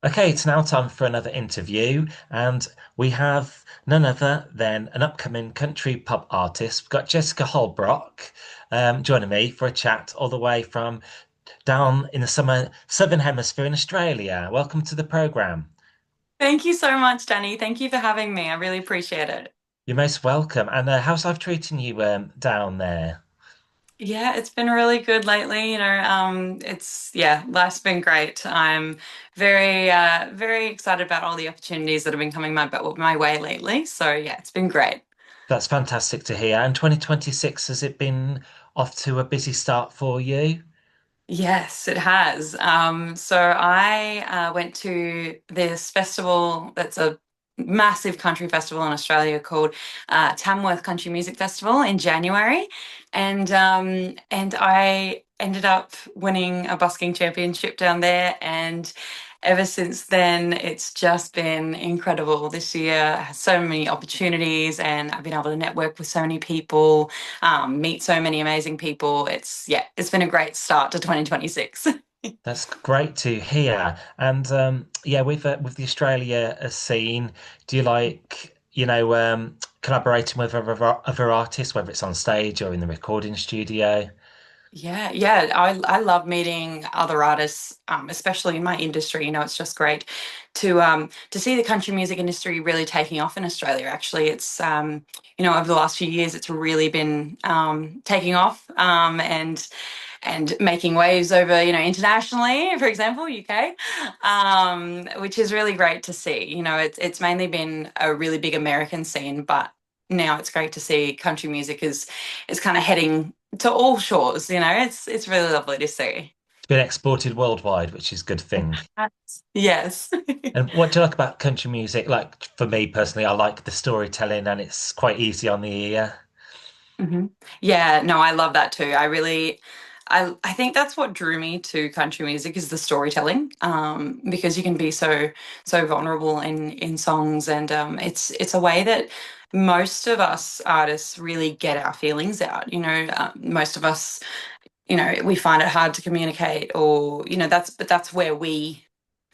Okay, it's now time for another interview, and we have none other than an upcoming country pop artist. We've got Jessica Holbrok joining me for a chat all the way from down in the southern hemisphere in Australia. Welcome to the program. Thank you so much, Danny. Thank you for having me. I really appreciate it. You're most welcome. And how's life treating you down there? Yeah, it's been really good lately. Life's been great. I'm very excited about all the opportunities that have been coming my way lately. So yeah, it's been great. That's fantastic to hear. And 2026, has it been off to a busy start for you? Yes, it has. So I went to this festival that's a massive country festival in Australia called Tamworth Country Music Festival in January, and I ended up winning a busking championship down there, and ever since then it's just been incredible. This year has so many opportunities, and I've been able to network with so many people, meet so many amazing people. It's been a great start to 2026. That's great to hear. And yeah, with the Australia scene, do you like, collaborating with other artists, whether it's on stage or in the recording studio? I love meeting other artists, especially in my industry. It's just great to see the country music industry really taking off in Australia. Actually, over the last few years, it's really been taking off, and making waves over, internationally, for example, UK, which is really great to see. It's mainly been a really big American scene, but now it's great to see country music is kind of heading to all shores. It's really lovely to see. It's been exported worldwide, which is a good thing. Yes. And what do you like about country music? Like for me personally, I like the storytelling and it's quite easy on the ear. hmm Yeah, no, I love that too. I think that's what drew me to country music is the storytelling, because you can be so vulnerable in songs, and it's a way that most of us artists really get our feelings out. Most of us, we find it hard to communicate, or that's where we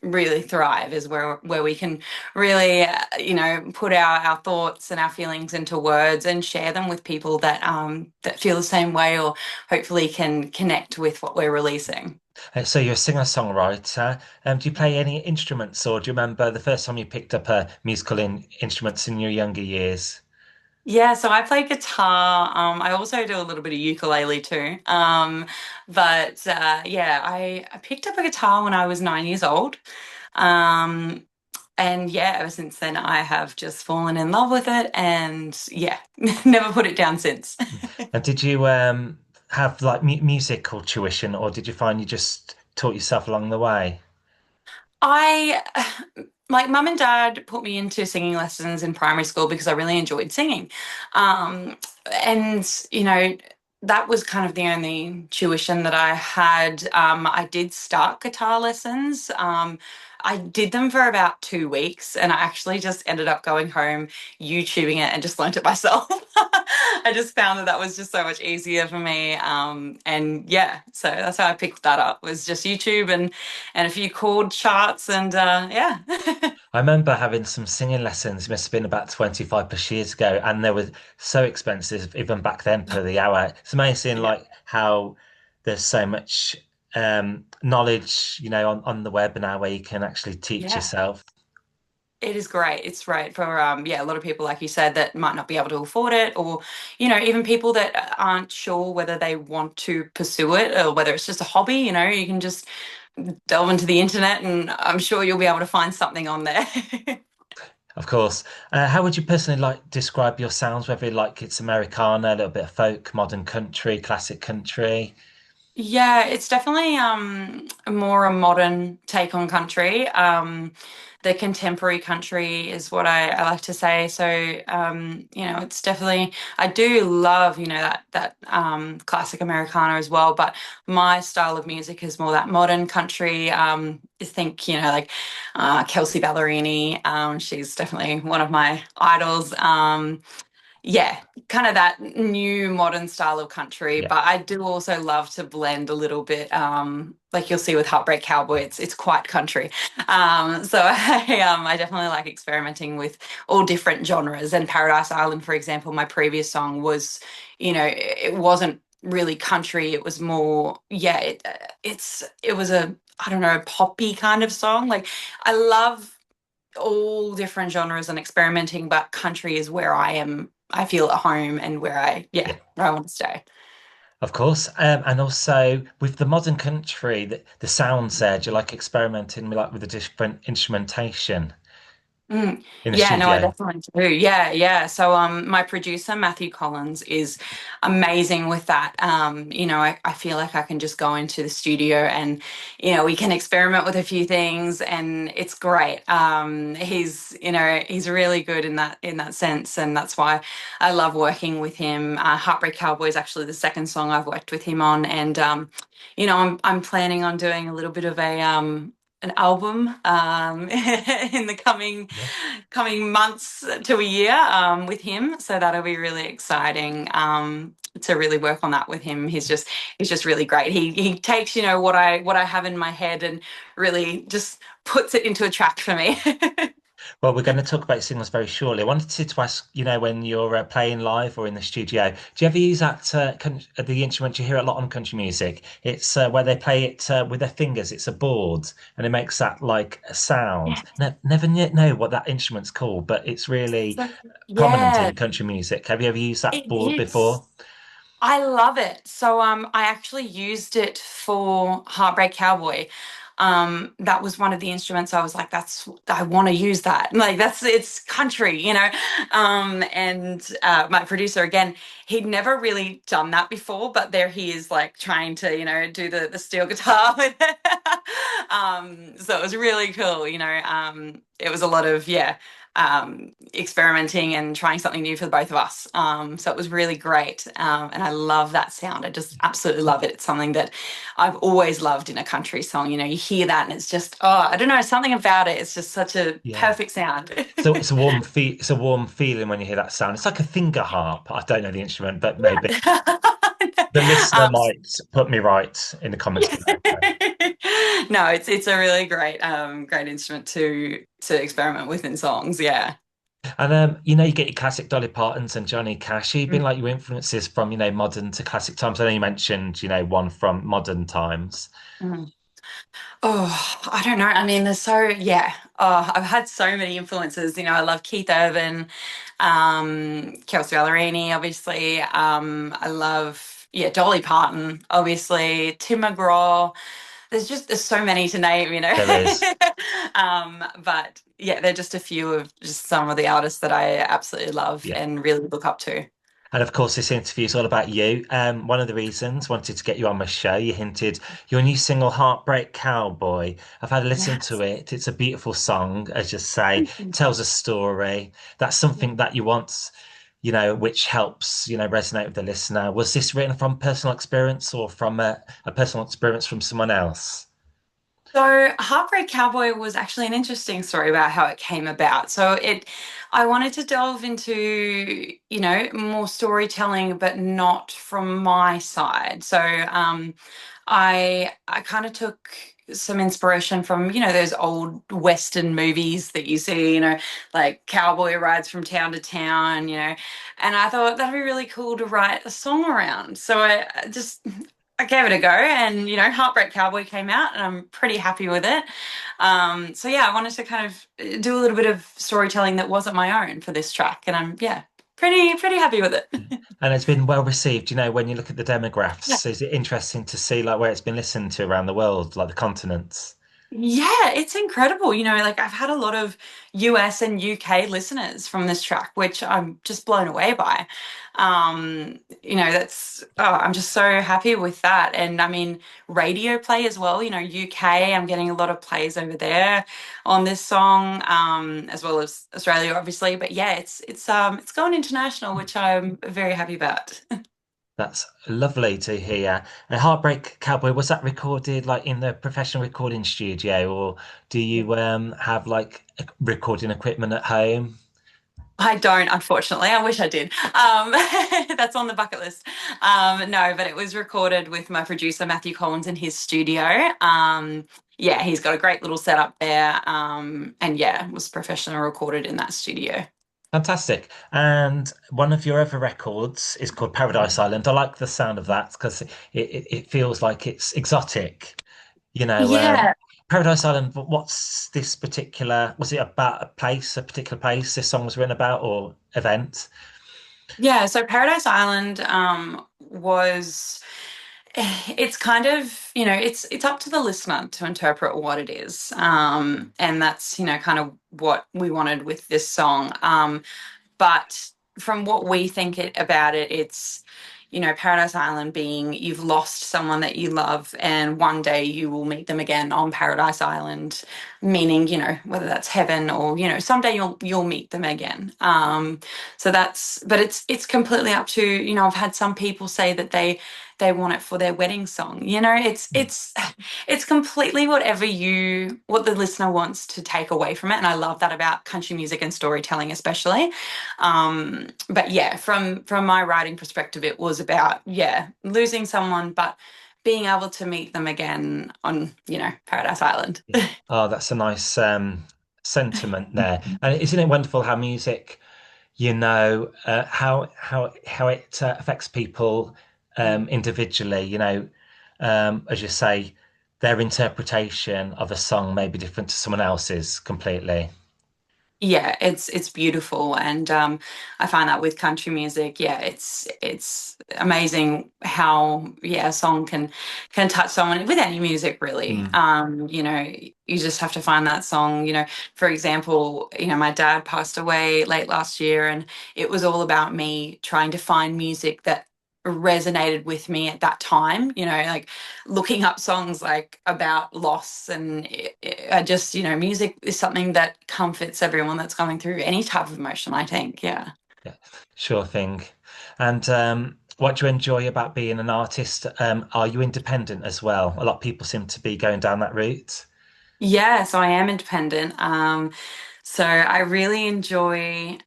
really thrive, is where we can really put our thoughts and our feelings into words and share them with people that feel the same way, or hopefully can connect with what we're releasing. So you're a singer-songwriter. Do you play any instruments, or do you remember the first time you picked up a instruments in your younger years? Yeah, so I play guitar. I also do a little bit of ukulele too. I picked up a guitar when I was 9 years old. Um, and yeah, ever since then, I have just fallen in love with it, and yeah, never put it down since. And did you have like mu musical tuition, or did you find you just taught yourself along the way? I like mum and dad put me into singing lessons in primary school because I really enjoyed singing. Um, and that was kind of the only tuition that I had. I did start guitar lessons. I did them for about 2 weeks, and I actually just ended up going home, YouTubing it, and just learnt it myself. I just found that was just so much easier for me. And yeah, so that's how I picked that up, was just YouTube and a few chord charts, and yeah. I remember having some singing lessons, it must have been about 25 plus years ago, and they were so expensive even back then per the hour. It's amazing Yeah. like how there's so much knowledge, on the web now where you can actually teach Yeah. yourself. It is great. It's great for a lot of people, like you said, that might not be able to afford it, or even people that aren't sure whether they want to pursue it, or whether it's just a hobby. You can just delve into the internet, and I'm sure you'll be able to find something on there. Of course. How would you personally like describe your sounds, whether like it's Americana, a little bit of folk, modern country, classic country? Yeah, it's definitely more a modern take on country. The contemporary country is what I like to say. So it's definitely, I do love, that classic Americana as well, but my style of music is more that modern country. I think, like Kelsey Ballerini, she's definitely one of my idols. yeah, kind of that new modern style of country. Yeah, But I do also love to blend a little bit. Like you'll see with Heartbreak Cowboy, it's quite country. So I definitely like experimenting with all different genres. And Paradise Island, for example, my previous song was, it wasn't really country. It was more, yeah, it was a, I don't know, poppy kind of song. Like I love all different genres and experimenting, but country is where I am. I feel at home and yeah. where I want to stay. Of course, and also with the modern country, the sounds there, do you like experimenting with, like with the different instrumentation Mm. in the Yeah, no, I studio? definitely do. Yeah, yeah. So my producer, Matthew Collins, is amazing with that. I feel like I can just go into the studio and, we can experiment with a few things and it's great. He's really good in that sense, and that's why I love working with him. Heartbreak Cowboy is actually the second song I've worked with him on, and I'm planning on doing a little bit of a an album in the Yeah. coming months to a year with him. So that'll be really exciting to really work on that with him. He's just really great. He takes what I have in my head and really just puts it into a track for me. Well, we're going to talk about singles very shortly. I wanted to ask, when you're playing live or in the studio, do you ever use that the instrument you hear a lot on country music? It's where they play it with their fingers. It's a board, and it makes that like a sound. Yeah. Never yet know what that instrument's called, but it's really So, prominent in yeah, country music. Have you ever used that it board is. before? I love it. So I actually used it for Heartbreak Cowboy. That was one of the instruments I was like, I want to use that. Like it's country. And my producer again, he'd never really done that before, but there he is like trying to, do the steel guitar with it. So it was really cool. It was a lot of, yeah, experimenting and trying something new for the both of us. So it was really great. And I love that sound. I just absolutely love it. It's something that I've always loved in a country song. You hear that and it's just, oh, I don't know, something about it. It's just such a Yeah. perfect sound. So it's a warm feeling when you hear that sound. It's like a finger harp. I don't know the instrument, but maybe Yeah. the listener um, might put me right in the comments below. no, it's a really great instrument to experiment with in songs. Yeah. And you get your classic Dolly Partons and Johnny Cash. You've been like your influences from, modern to classic times. I know you mentioned, one from modern times. Mm. Oh, I don't know. I mean, yeah. Oh, I've had so many influences. I love Keith Urban, Kelsey Ballerini, obviously. I love, yeah, Dolly Parton, obviously, Tim McGraw. There's so many to name. There is. But yeah, they're just a few of just some of the artists that I absolutely love Yeah. and really look up to. And of course, this interview is all about you. One of the reasons wanted to get you on my show, you hinted your new single, Heartbreak Cowboy. I've had a listen to Yes. it. It's a beautiful song, as you say, tells a story. That's something that you want, which helps, resonate with the listener. Was this written from personal experience or from a personal experience from someone else? So Heartbreak Cowboy was actually an interesting story about how it came about. I wanted to delve into, more storytelling, but not from my side. So I kind of took some inspiration from, those old Western movies that you see, like cowboy rides from town to town, and I thought that'd be really cool to write a song around. So I gave it a go, and Heartbreak Cowboy came out, and I'm pretty happy with it. So yeah, I wanted to kind of do a little bit of storytelling that wasn't my own for this track, and I'm yeah, pretty happy with it. And it's been well received. When you look at the demographics, is it interesting to see like where it's been listened to around the world, like the continents? Yeah, it's incredible. Like I've had a lot of US and UK listeners from this track, which I'm just blown away by. I'm just so happy with that. And I mean, radio play as well, UK, I'm getting a lot of plays over there on this song, as well as Australia, obviously. But yeah, it's going international, which I'm very happy about. That's lovely to hear. And Heartbreak Cowboy, was that recorded like in the professional recording studio, or do you have like recording equipment at home? I don't, unfortunately. I wish I did. That's on the bucket list. No, but it was recorded with my producer Matthew Collins in his studio. Yeah, he's got a great little setup there. And yeah, it was professionally recorded in that studio. Fantastic. And one of your other records is called Paradise Island. I like the sound of that because it feels like it's exotic. You know, Yeah, Paradise Island, what's this particular, was it about a particular place this song was written about or event? yeah. So Paradise Island was it's kind of, it's up to the listener to interpret what it is. And that's, kind of what we wanted with this song. But from what we think about it, it's, Paradise Island being you've lost someone that you love, and one day you will meet them again on Paradise Island, meaning, whether that's heaven or, someday you'll meet them again. So but it's completely up to, I've had some people say that they want it for their wedding song. It's completely what the listener wants to take away from it. And I love that about country music and storytelling, especially. But yeah, from my writing perspective, it was about, yeah, losing someone, but being able to meet them again on, Paradise Island. Yeah. Oh, that's a nice sentiment there. And isn't it wonderful how music, how it affects people individually, as you say, their interpretation of a song may be different to someone else's completely. Yeah, it's beautiful, and I find that with country music, yeah, it's amazing how, yeah, a song can touch someone with any music really. Mm. You just have to find that song. For example, my dad passed away late last year, and it was all about me trying to find music that resonated with me at that time. Like looking up songs like about loss, and I just, music is something that comforts everyone that's going through any type of emotion, I think. Yeah. Yeah, sure thing. And what do you enjoy about being an artist? Are you independent as well? A lot of people seem to be going down that route. Yeah, so I am independent. So I really enjoy,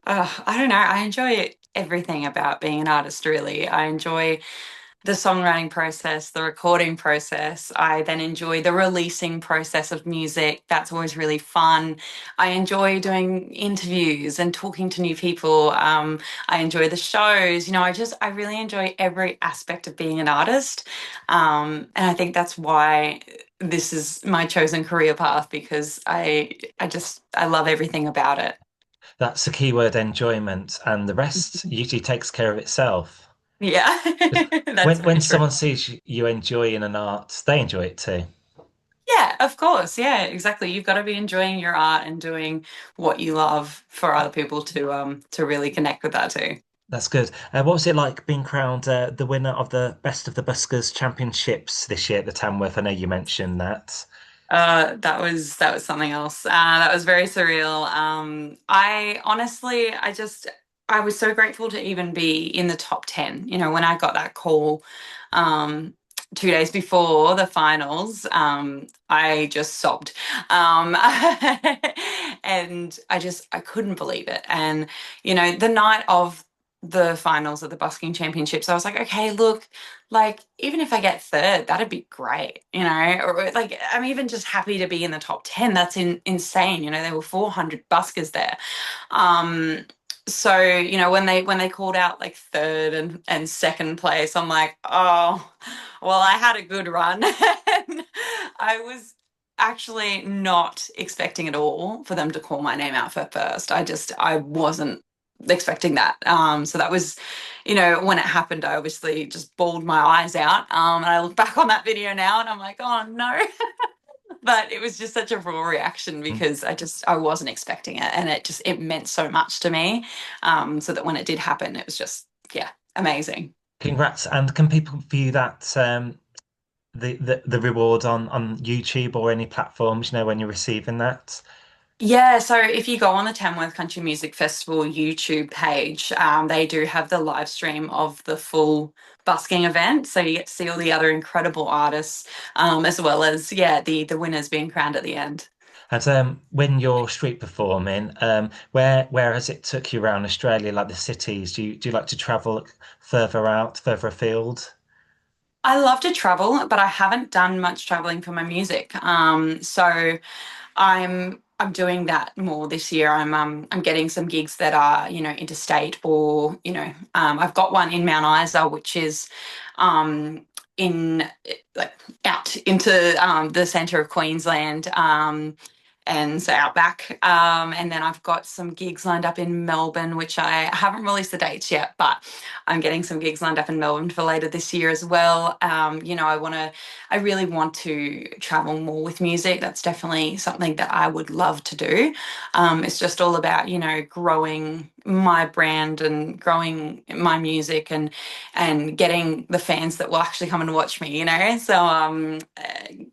I don't know, I enjoy everything about being an artist, really. I enjoy the songwriting process, the recording process. I then enjoy the releasing process of music. That's always really fun. I enjoy doing interviews and talking to new people. I enjoy the shows. I really enjoy every aspect of being an artist. And I think that's why this is my chosen career path, because I love everything about it. That's the keyword enjoyment, and the rest usually takes care of itself. Yeah, 'Cause that's when very true. someone sees you enjoying an art, they enjoy it too. Yeah, of course. Yeah, exactly. You've got to be enjoying your art and doing what you love for other people to really connect with that too. That's good. What was it like being crowned the winner of the Best of the Buskers Championships this year at the Tamworth? I know you mentioned that. That was something else. That was very surreal. I honestly, I was so grateful to even be in the top 10. When I got that call, um, 2 days before the finals, I just sobbed. Um, and I couldn't believe it. And, the night of the finals of the busking championships, I was like, okay, look, like, even if I get third, that'd be great, or like, I'm even just happy to be in the top 10. That's insane. There were 400 buskers there. Um, so, when they called out like third and second place, I'm like, oh, well, I had a good run. And I was actually not expecting at all for them to call my name out for first. I wasn't expecting that. So that was, when it happened, I obviously just bawled my eyes out. And I look back on that video now and I'm like, oh no. But it was just such a raw reaction because I wasn't expecting it, and it meant so much to me. So that when it did happen, it was just, yeah, amazing. Congrats. And can people view that the reward on YouTube or any platforms, when you're receiving that? Yeah, so if you go on the Tamworth Country Music Festival YouTube page, they do have the live stream of the full busking event. So you get to see all the other incredible artists, as well as, yeah, the winners being crowned at the end. And when you're street performing, where has it took you around Australia, like the cities? Do you like to travel further out, further afield? I love to travel, but I haven't done much traveling for my music. So I'm doing that more this year. I'm getting some gigs that are, interstate, or, I've got one in Mount Isa, which is um in like out into the center of Queensland. And so outback. And then I've got some gigs lined up in Melbourne, which I haven't released the dates yet, but I'm getting some gigs lined up in Melbourne for later this year as well. I really want to travel more with music. That's definitely something that I would love to do. It's just all about, growing my brand and growing my music, and getting the fans that will actually come and watch me,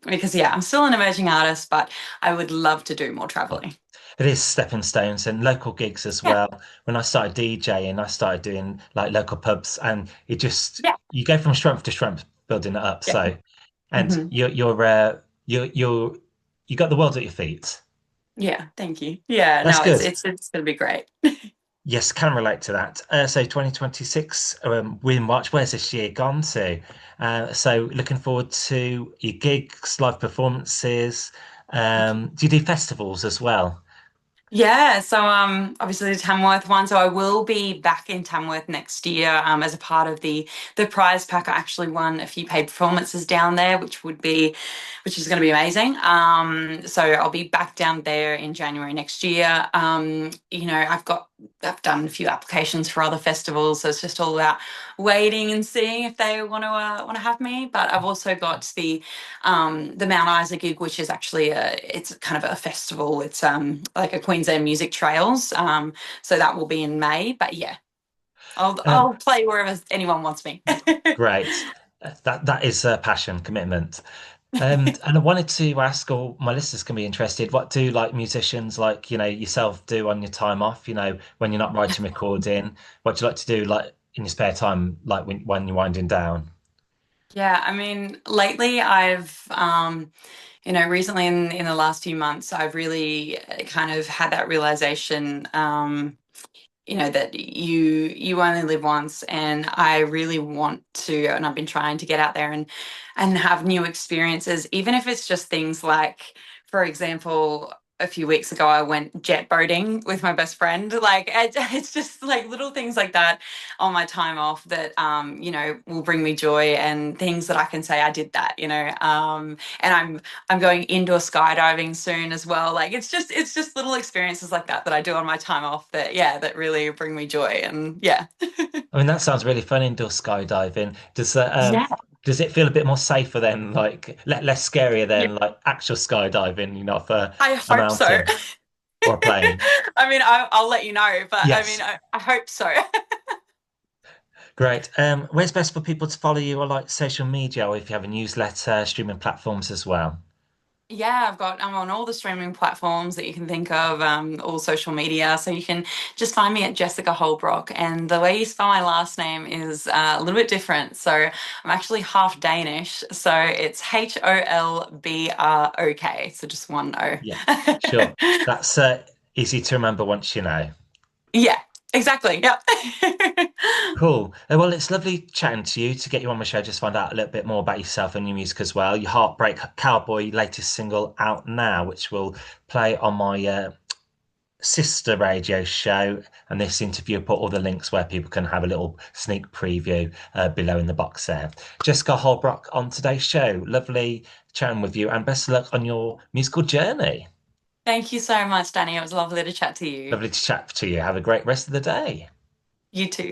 because yeah, I'm still an emerging artist, but I would love to do more traveling. It is stepping stones and local gigs as Yeah, well. When I started DJing, I started doing like local pubs, and it just yeah, you go from strength to strength, building it up. yeah. So, and Hmm. you got the world at your feet. Yeah, thank you. Yeah, That's no, it's good. it's it's gonna be great. Yes, can relate to that. So 2026, we're in March. Where's this year gone to? So looking forward to your gigs, live performances. Do you do festivals as well? Yeah, so obviously the Tamworth one. So I will be back in Tamworth next year as a part of the prize pack. I actually won a few paid performances down there, which is going to be amazing. So I'll be back down there in January next year. I've done a few applications for other festivals, so it's just all about waiting and seeing if they want to have me. But I've also got the Mount Isa gig, which is actually it's kind of a festival. It's like a Queensland Music Trails. So that will be in May. But yeah, I'll Um, I'll play wherever anyone wants me. Great. That is a passion, commitment. And I wanted to ask, or my listeners can be interested, what do like musicians like, yourself do on your time off, when you're not writing, recording? What do you like to do like in your spare time, like when you're winding down? Yeah, I mean, lately recently in the last few months, I've really kind of had that realization. That you only live once, and I really want to, and I've been trying to get out there and have new experiences, even if it's just things like, for example, a few weeks ago I went jet boating with my best friend. Like it's just like little things like that on my time off that will bring me joy, and things that I can say I did that. And I'm going indoor skydiving soon as well. Like it's just little experiences like that I do on my time off that really bring me joy. And yeah. I mean, that sounds really fun, indoor skydiving. Yeah. Does it feel a bit more safer than like less scarier Yeah, than like actual skydiving, off I a hope so. mountain or a plane? I mean, I'll let you know, but I mean, Yes. I hope so. Great. Where's best for people to follow you or like social media, or if you have a newsletter, streaming platforms as well? Yeah, I'm on all the streaming platforms that you can think of, all social media. So you can just find me at Jessica Holbrok. And the way you spell my last name is a little bit different. So I'm actually half Danish. So it's Holbrok. So just one O. Yeah, sure. That's easy to remember once you know. Yeah, exactly. Yep. Cool. Well, it's lovely chatting to you to get you on my show. Just find out a little bit more about yourself and your music as well. Your Heartbreak Cowboy latest single out now, which will play on my sister radio show. And this interview, put all the links where people can have a little sneak preview below in the box there. Jessica Holbrok on today's show. Lovely chatting with you, and best of luck on your musical journey. Thank you so much, Danny. It was lovely to chat to you. Lovely to chat to you. Have a great rest of the day. You too.